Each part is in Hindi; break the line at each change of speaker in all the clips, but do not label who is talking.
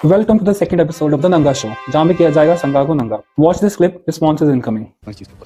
Welcome to the second episode of the Nanga Show, जहाँ में किया जाएगा संगा को नंगा। Watch this clip, response is incoming।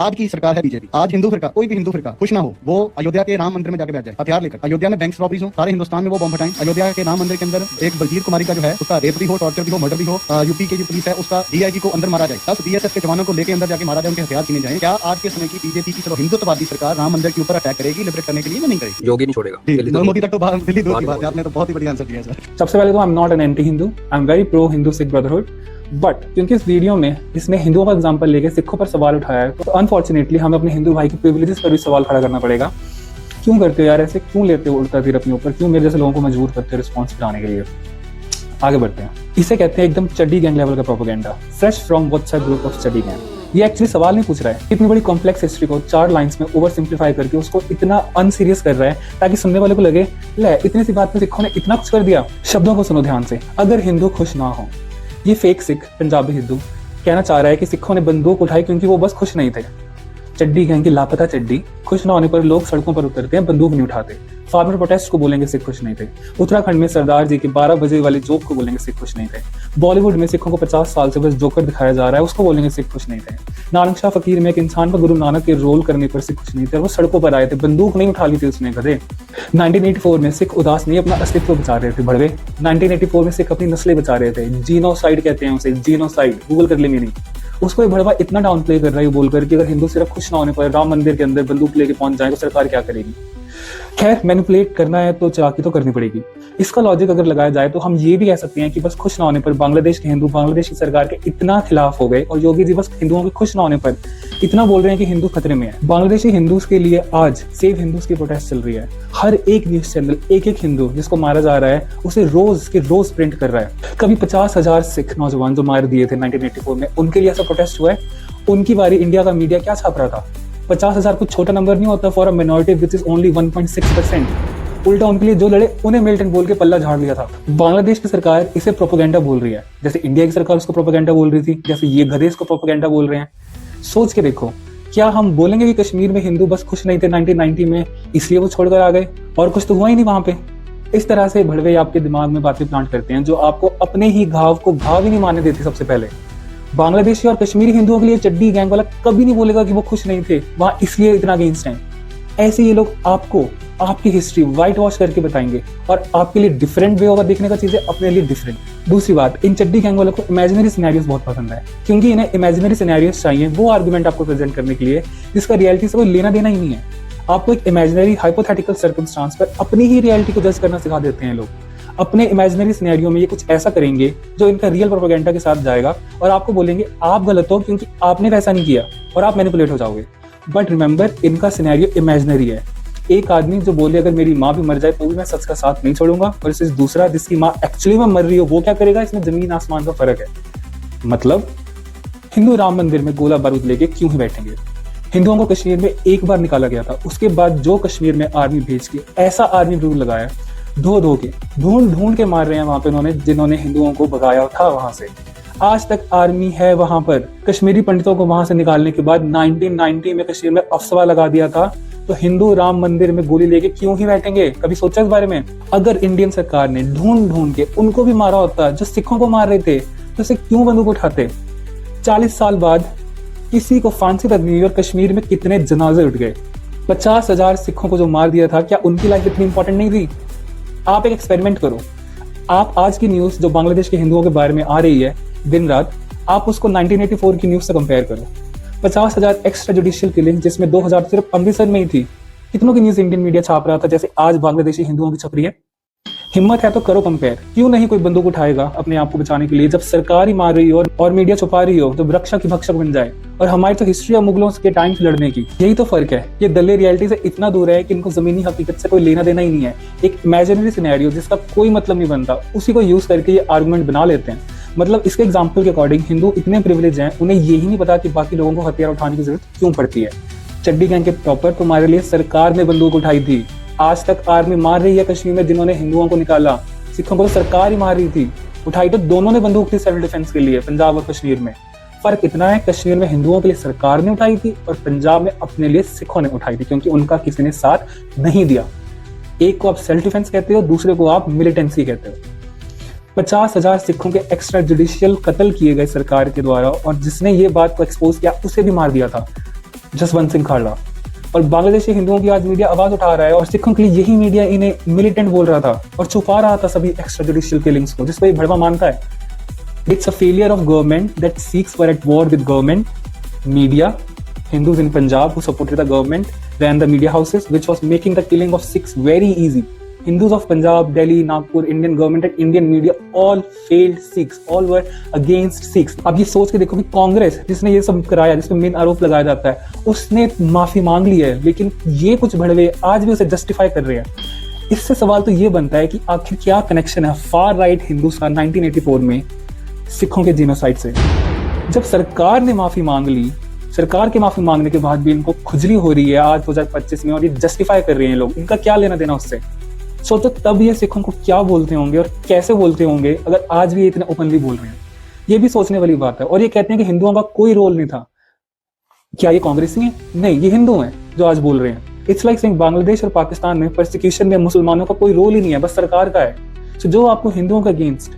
आज की सरकार है बीजेपी। आज हिंदू फिरका, कोई भी हिंदू फिरका खुश ना हो, वो अयोध्या के राम मंदिर में जाके बैठ जाए हथियार लेकर। अयोध्या में बैंक रॉबरीज हो, सारे हिंदुस्तान में वो बम फटाएं। अयोध्या के राम मंदिर के अंदर एक बलजीत कुमारी का जो है उसका रेप भी हो, टॉर्चर भी हो, मर्डर भी हो। यूपी की जो पुलिस है उसका डीआईजी को अंदर मारा जाए, 10 बीएसएफ के जवानों को लेकर अंदर जाके मारा जाए, उनके हथियार छीने जाए। क्या आज के समय की बीजेपी की चलो हिंदुत्ववादी सरकार राम मंदिर के ऊपर अटैक करेगी लिबरेट करने के लिए, नहीं करेगी?
योगी नहीं छोड़ेगा।
मोदी तक तो दिल्ली दूर की बात है। आपने तो बहुत ही बढ़िया आंसर दिया सर।
सबसे पहले तो I am not an anti Hindu, I am very pro Hindu Sikh brotherhood. But क्योंकि इस वीडियो में इसने हिंदुओं का एग्जांपल लेके सिखों पर सवाल उठाया है, तो अनफॉर्चुनेटली हमें अपने हिंदू भाई के प्रिविलेजेस पर भी सवाल खड़ा करना पड़ेगा। क्यों करते हो यार ऐसे? क्यों लेते हो उल्टा तीर अपने ऊपर? क्यों मेरे जैसे लोगों को मजबूर करते हो रिस्पॉन्स कराने के लिए? आगे बढ़ते हैं। इसे कहते हैं एकदम चड्डी गैंग लेवल का propaganda, fresh from WhatsApp group of चड्डी गैंग। ये एक्चुअली सवाल नहीं पूछ रहा है, इतनी बड़ी कॉम्प्लेक्स हिस्ट्री को 4 लाइंस में ओवर सिंप्लीफाई करके उसको इतना अनसीरियस कर रहा है ताकि सुनने वाले को लगे ले इतनी सी बात में सिखों ने इतना कुछ कर दिया। शब्दों को सुनो ध्यान से। अगर हिंदू खुश ना हो, ये फेक सिख पंजाबी हिंदू कहना चाह रहा है कि सिखों ने बंदूक उठाई क्योंकि वो बस खुश नहीं थे। चड्डी गैंग की लापता चड्डी, खुश ना होने पर लोग सड़कों पर उतरते हैं, बंदूक नहीं उठाते। फार्मर प्रोटेस्ट को बोलेंगे सिख खुश नहीं थे। उत्तराखंड में सरदार जी के 12 बजे वाले जोक को बोलेंगे सिख खुश नहीं थे। बॉलीवुड में सिखों को 50 साल से बस जोकर दिखाया जा रहा है, उसको बोलेंगे सिख खुश नहीं थे। नानक शाह फकीर में एक इंसान पर गुरु नानक के रोल करने पर सिख खुश नहीं थे और वो सड़कों पर आए थे, बंदूक नहीं उठा ली थी उसने गधे। 1984 में सिख उदास नहीं अपना अस्तित्व बचा रहे थे भड़वे। 1984 में सिख अपनी नस्लें बचा रहे थे, जीनोसाइड कहते हैं उसे, जीनोसाइड, गूगल कर ले मीनिंग। उसको ये भड़वा इतना डाउन प्ले कर रहा है बोलकर कि अगर हिंदू सिर्फ खुश ना होने पर राम मंदिर के अंदर बंदूक लेके पहुंच जाए तो सरकार क्या करेगी? खैर, मैनिपुलेट करना है तो चालाकी तो करनी पड़ेगी। इसका लॉजिक अगर लगाया जाए तो हम ये भी कह सकते हैं कि बस खुश ना होने पर बांग्लादेश के हिंदू बांग्लादेश की सरकार के इतना खिलाफ हो गए और योगी जी बस हिंदुओं के खुश ना होने पर इतना बोल रहे हैं कि हिंदू खतरे में है। बांग्लादेशी हिंदूज के लिए आज सेव हिंदूज की प्रोटेस्ट चल रही है। हर एक न्यूज चैनल एक हिंदू जिसको मारा जा रहा है उसे रोज के रोज प्रिंट कर रहा है। कभी 50,000 सिख नौजवान जो मार दिए थे 1984 में, उनके लिए ऐसा प्रोटेस्ट हुआ है। उनकी बारी इंडिया का मीडिया क्या छाप रहा था? 50,000 कुछ छोटा नंबर नहीं होता for a minority which is only 1.6%। उल्टा उनके लिए जो लड़े उन्हें मिलिटेंट बोल के पल्ला झाड़ लिया था। बांग्लादेश की सरकार इसे प्रोपेगेंडा बोल रही है, जैसे इंडिया की सरकार उसको प्रोपेगेंडा बोल रही थी, जैसे ये गधे इसको प्रोपेगेंडा बोल रहे हैं। सोच के देखो, क्या हम बोलेंगे कि कश्मीर में हिंदू बस खुश नहीं थे 1990 में इसलिए वो छोड़कर आ गए और कुछ तो हुआ ही नहीं वहां पे? इस तरह से भड़वे आपके दिमाग में बातें प्लांट करते हैं जो आपको अपने ही घाव को घाव ही नहीं मानने देती। सबसे पहले बांग्लादेशी और कश्मीरी हिंदुओं के लिए चड्डी गैंग वाला कभी नहीं बोलेगा कि वो खुश नहीं थे वहां इसलिए इतना अगेंस्ट हैं। ऐसे ये लोग आपको आपकी हिस्ट्री व्हाइट वॉश करके बताएंगे और आपके लिए डिफरेंट वे होगा देखने का चीजें, अपने लिए डिफरेंट। दूसरी बात, इन चड्डी गैंग वालों को इमेजिनरी सिनेरियोस बहुत पसंद है क्योंकि इन्हें इमेजिनरी सिनेरियोस चाहिए वो आर्गुमेंट आपको प्रेजेंट करने के लिए जिसका रियलिटी से कोई लेना देना ही नहीं है। आपको एक इमेजिनरी हाइपोथेटिकल सर्कमस्टांस पर अपनी ही रियलिटी को जज करना सिखा देते हैं लोग। अपने इमेजिनरी सिनेरियो में ये कुछ ऐसा करेंगे जो इनका रियल प्रोपेगेंडा के साथ जाएगा और आपको बोलेंगे आप गलत हो क्योंकि आपने वैसा नहीं किया और आप मैनिपुलेट हो जाओगे। बट रिमेंबर, इनका सिनेरियो इमेजिनरी है। एक आदमी जो बोले अगर मेरी माँ भी मर जाए तो भी मैं सच का साथ नहीं छोड़ूंगा, और इससे दूसरा जिसकी माँ एक्चुअली में मर रही हो वो क्या करेगा? इसमें जमीन आसमान का फर्क है। मतलब हिंदू राम मंदिर में गोला बारूद लेके क्यों ही बैठेंगे? हिंदुओं को कश्मीर में एक बार निकाला गया था, उसके बाद जो कश्मीर में आर्मी भेज के ऐसा आर्मी रूल लगाया, ढूंढ के मार रहे हैं वहां पे उन्होंने जिन्होंने हिंदुओं को भगाया था वहां से। आज तक आर्मी है वहां पर। कश्मीरी पंडितों को वहां से निकालने के बाद 1990 में कश्मीर में अफसवा लगा दिया था, तो हिंदू राम मंदिर में गोली लेके क्यों ही बैठेंगे? कभी सोचा इस बारे में? अगर इंडियन सरकार ने ढूंढ के उनको भी मारा होता जो सिखों को मार रहे थे तो उसे क्यों बंदूक उठाते? 40 साल बाद किसी को फांसी तक नहीं हुई और कश्मीर में कितने जनाजे उठ गए। 50,000 सिखों को जो मार दिया था, क्या उनकी लाइफ इतनी इंपॉर्टेंट नहीं थी? आप एक एक्सपेरिमेंट करो। आप आज की न्यूज जो बांग्लादेश के हिंदुओं के बारे में आ रही है दिन रात, आप उसको 1984 की न्यूज से कंपेयर करो। 50,000 एक्स्ट्रा जुडिशियल किलिंग जिसमें 2,000 सिर्फ अमृतसर में ही थी। कितनों की न्यूज इंडियन मीडिया छाप रहा था जैसे आज बांग्लादेशी हिंदुओं की छप रही है? हिम्मत है तो करो कंपेयर। क्यों नहीं कोई बंदूक उठाएगा अपने आप को बचाने के लिए जब सरकार ही मार रही हो और मीडिया छुपा रही हो, जब रक्षा की भक्षक बन जाए? और हमारी तो हिस्ट्री है मुगलों के टाइम से लड़ने की। यही तो फर्क है। ये दल्ले रियलिटी से इतना दूर है कि इनको जमीनी हकीकत से कोई लेना देना ही नहीं है। एक इमेजिनरी सिनेरियो जिसका कोई मतलब नहीं बनता, उसी को यूज करके ये आर्गुमेंट बना लेते हैं। मतलब इसके एग्जाम्पल के अकॉर्डिंग हिंदू इतने प्रिविलेज हैं, उन्हें यही नहीं पता कि बाकी लोगों को हथियार उठाने की जरूरत क्यों पड़ती है। चड्डी गैंग के टॉपर तुम्हारे लिए सरकार ने बंदूक उठाई थी। आज तक आर्मी मार रही है कश्मीर में जिन्होंने हिंदुओं को निकाला। सिखों को तो सरकार ही मार रही थी, उठाई तो दोनों ने बंदूक थी सेल्फ डिफेंस के लिए, पंजाब और कश्मीर में। फर्क इतना है, कश्मीर में हिंदुओं के लिए सरकार ने उठाई थी और पंजाब में अपने लिए सिखों ने उठाई थी क्योंकि उनका किसी ने साथ नहीं दिया। एक को आप सेल्फ डिफेंस कहते हो, दूसरे को आप मिलिटेंसी कहते हो। 50,000 सिखों के एक्स्ट्रा जुडिशियल कत्ल किए गए सरकार के द्वारा, और जिसने ये बात को एक्सपोज किया उसे भी मार दिया था, जसवंत सिंह खालड़ा। और बांग्लादेशी हिंदुओं की आज मीडिया आवाज उठा रहा है, और सिखों के लिए यही मीडिया इन्हें मिलिटेंट बोल रहा था और छुपा रहा था सभी एक्स्ट्रा जुडिशियल किलिंग्स को, जिसको ये भड़वा मानता है। It's a failure of government that Sikhs were at war with government, media, Hindus in Punjab who supported the government, ran the media houses, which was making the killing of Sikhs very easy. Hindus of Punjab, Delhi, Nagpur, Indian government and Indian media all failed Sikhs, all were against Sikhs. अब ये सोच के देखो कि कांग्रेस जिसने ये सब कराया, जिसमें मेन आरोप लगाया जाता है, उसने माफी मांग ली है, लेकिन ये कुछ भड़वे आज भी उसे जस्टिफाई कर रहे हैं। इससे सवाल तो ये बनता है कि आखिर क्या कनेक्शन है फार राइट हिंदुस्तान 1984 में सिखों के जीनोसाइड से। जब सरकार ने माफी मांग ली, सरकार के माफी मांगने के बाद भी इनको खुजली हो रही है आज 2025 में, और ये जस्टिफाई कर रहे हैं लोग, इनका क्या लेना देना उससे। सोचो तब ये सिखों को क्या बोलते होंगे और कैसे बोलते होंगे अगर आज भी ये इतना ओपनली बोल रहे हैं। ये भी सोचने वाली बात है। और ये कहते हैं कि हिंदुओं का कोई रोल नहीं था। क्या ये कांग्रेसी है? नहीं, ये हिंदू हैं जो आज बोल रहे हैं। इट्स लाइक सेइंग बांग्लादेश और पाकिस्तान में परसिक्यूशन में मुसलमानों का कोई रोल ही नहीं है, बस सरकार का है। तो जो आपको हिंदुओं के अगेंस्ट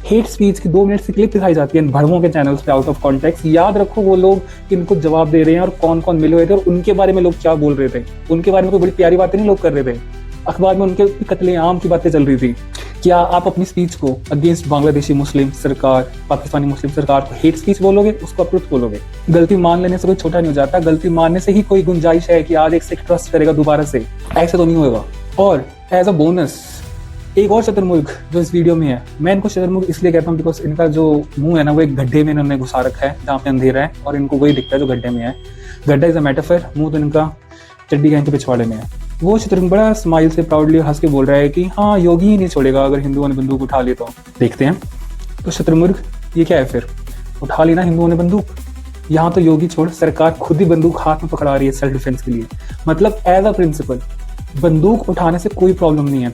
हेट स्पीच की 2 मिनट की क्लिप दिखाई जाती है भड़वों के चैनल्स पे आउट ऑफ कॉन्टेक्स्ट, याद रखो वो लोग इनको जवाब दे रहे हैं और कौन कौन मिले हुए थे और उनके बारे में लोग क्या बोल रहे थे। उनके बारे में कोई बड़ी प्यारी बातें नहीं लोग कर रहे थे, अखबार में उनके कत्लेआम की बातें चल रही थी। क्या आप अपनी स्पीच को अगेंस्ट बांग्लादेशी मुस्लिम सरकार, पाकिस्तानी मुस्लिम सरकार को हेट स्पीच बोलोगे, उसको अप्रूव बोलोगे? गलती मान लेने से कोई छोटा नहीं हो जाता, गलती मानने से ही कोई गुंजाइश है कि आज एक सिख ट्रस्ट करेगा दोबारा से, ऐसे तो नहीं होगा। और एज अ बोनस एक और शतुर्मुर्ग जो इस वीडियो में है, मैं इनको शतुर्मुर्ग इसलिए कहता हूँ बिकॉज इनका जो मुंह है ना वो एक गड्ढे में इन्होंने घुसा रखा है जहाँ पे अंधेरा है और इनको वही दिखता है जो गड्ढे में है। गड्ढा इज अ मेटाफर, मुंह तो इनका चड्डी गहन के पिछवाड़े में है। वो शतुर्मुर्ग बड़ा स्माइल से प्राउडली हंस के बोल रहा है कि हाँ योगी ही नहीं छोड़ेगा अगर हिंदुओं ने बंदूक उठा ली तो। देखते हैं तो शतुर्मुर्ग ये क्या है फिर, उठा ली ना हिंदुओं ने बंदूक, यहाँ तो योगी छोड़ सरकार खुद ही बंदूक हाथ में पकड़ा रही है सेल्फ डिफेंस के लिए। मतलब एज अ प्रिंसिपल बंदूक उठाने से कोई प्रॉब्लम नहीं है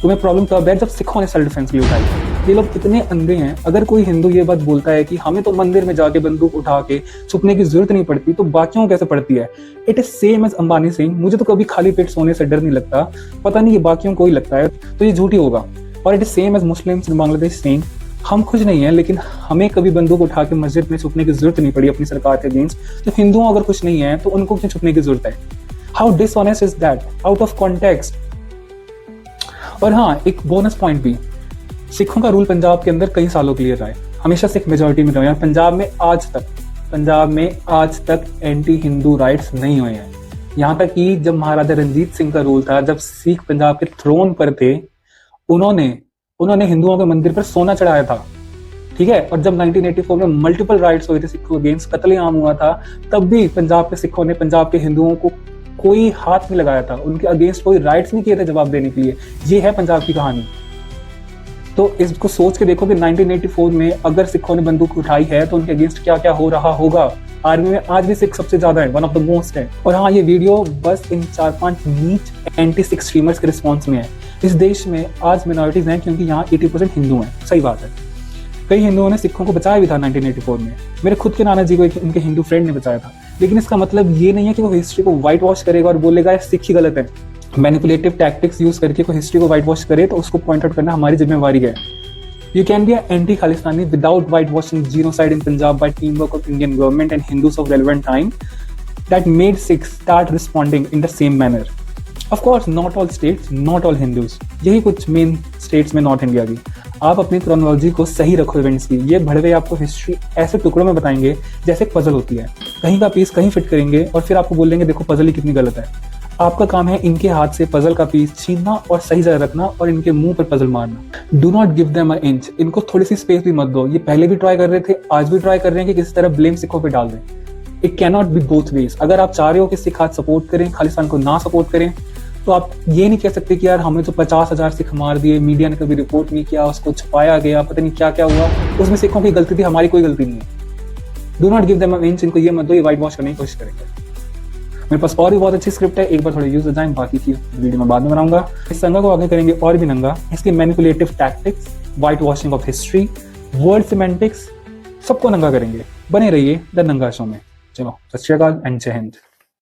तुम्हें प्रॉब्लम तब है जब सिखों ने सेल्फ डिफेंस के लिए उठाई। ये लोग इतने अंधे हैं, अगर कोई हिंदू ये बात बोलता है कि हमें तो मंदिर में जाके बंदूक उठा के छुपने की जरूरत नहीं पड़ती, तो बाकियों को कैसे पड़ती है? It is same as Ambani Singh, मुझे तो कभी खाली पेट सोने से डर नहीं लगता, पता नहीं ये बाकियों को ही लगता है, तो ये झूठी होगा। और it is same as Muslims in Bangladesh Singh, हम खुश नहीं है लेकिन हमें कभी बंदूक उठा के मस्जिद में छुपने की जरूरत नहीं पड़ी अपनी सरकार के अगेंस्ट, तो हिंदुओं अगर कुछ नहीं है तो उनको क्यों छुपने की जरूरत है? How dishonest is that, out of context. और हाँ, एक बोनस पॉइंट भी, सिखों का रूल पंजाब के अंदर कई सालों के लिए रहा है, हमेशा सिख मेजोरिटी में रहे हैं। पंजाब में आज तक एंटी हिंदू राइट्स नहीं हुए हैं। यहाँ तक कि जब महाराजा रंजीत सिंह का रूल था, जब सिख पंजाब के थ्रोन पर थे, उन्होंने हिंदुओं के मंदिर पर सोना चढ़ाया था, ठीक है। और जब 1984 में मल्टीपल राइट्स हुए थे सिखों अगेंस्ट, कत्लेआम हुआ था, तब भी पंजाब के सिखों ने पंजाब के हिंदुओं को कोई हाथ नहीं लगाया था, उनके अगेंस्ट कोई राइट्स नहीं किए थे जवाब देने के लिए। ये है पंजाब की कहानी। तो इसको सोच के देखो कि 1984 में अगर सिखों ने बंदूक उठाई है तो उनके अगेंस्ट क्या क्या हो रहा होगा। आर्मी में आज भी सिख सबसे ज्यादा है, वन ऑफ द मोस्ट है। और हाँ, ये वीडियो बस इन 4-5 नीच एंटी सिख स्ट्रीमर्स के रिस्पॉन्स में है। इस देश में आज मिनॉरिटीज हैं क्योंकि यहाँ 80% हिंदू हैं, सही बात है। कई हिंदुओं ने सिखों को बचाया भी था 1984 में। मेरे खुद के नाना जी को इनके हिंदू फ्रेंड ने बचाया था। लेकिन इसका मतलब ये नहीं है कि वो हिस्ट्री को व्हाइट वॉश करेगा और बोलेगा सिख ही गलत है। मैनिपुलेटिव टैक्टिक्स यूज करके कोई हिस्ट्री को व्हाइट वॉश करे तो उसको पॉइंट आउट करना हमारी जिम्मेवारी है। You can be an anti-Khalistani without whitewashing genocide in Punjab by teamwork of Indian government and Hindus of relevant time that made Sikhs start responding in the same manner. Of course, not all states, not all Hindus. यही कुछ मेन स्टेट्स में नॉर्थ इंडिया की। आप अपनी क्रोनोलॉजी को सही रखो इवेंट्स की। ये भड़वे आपको हिस्ट्री ऐसे टुकड़ों में बताएंगे जैसे पजल होती है, कहीं का पीस कहीं फिट करेंगे और फिर आपको बोलेंगे देखो पजल ही कितनी गलत है। आपका काम है इनके हाथ से पजल का पीस छीनना और सही जगह रखना और इनके मुंह पर पजल मारना। Do not give them a inch. इनको थोड़ी सी स्पेस भी मत दो। ये पहले भी ट्राई कर रहे थे, आज भी ट्राई कर रहे हैं कि किसी तरह ब्लेम सिखों पे डाल दें। It can not be both ways. अगर आप चाह रहे हो कि सिख आज सपोर्ट करें, खालिस्तान को ना सपोर्ट करें, तो आप ये नहीं कह सकते कि यार हमें तो 50,000 सिख मार दिए, मीडिया ने कभी रिपोर्ट नहीं किया, उसको छुपाया गया, पता नहीं क्या क्या हुआ, उसमें सिखों की गलती थी, हमारी कोई गलती नहीं है। Do not give them a inch. इनको ये मत दो, ये व्हाइट वॉश करने की कोशिश करेंगे। मेरे पास और भी बहुत अच्छी स्क्रिप्ट है, एक बार थोड़े यूज डिजाइन बाकी की वीडियो में बाद में बनाऊंगा। इस संगा को आगे करेंगे और भी नंगा। इसकी manipulative tactics, white washing of history, word semantics, सबको नंगा करेंगे। बने रहिए द नंगा शो में। चलो, सत श्री अकाल एंड जय हिंद।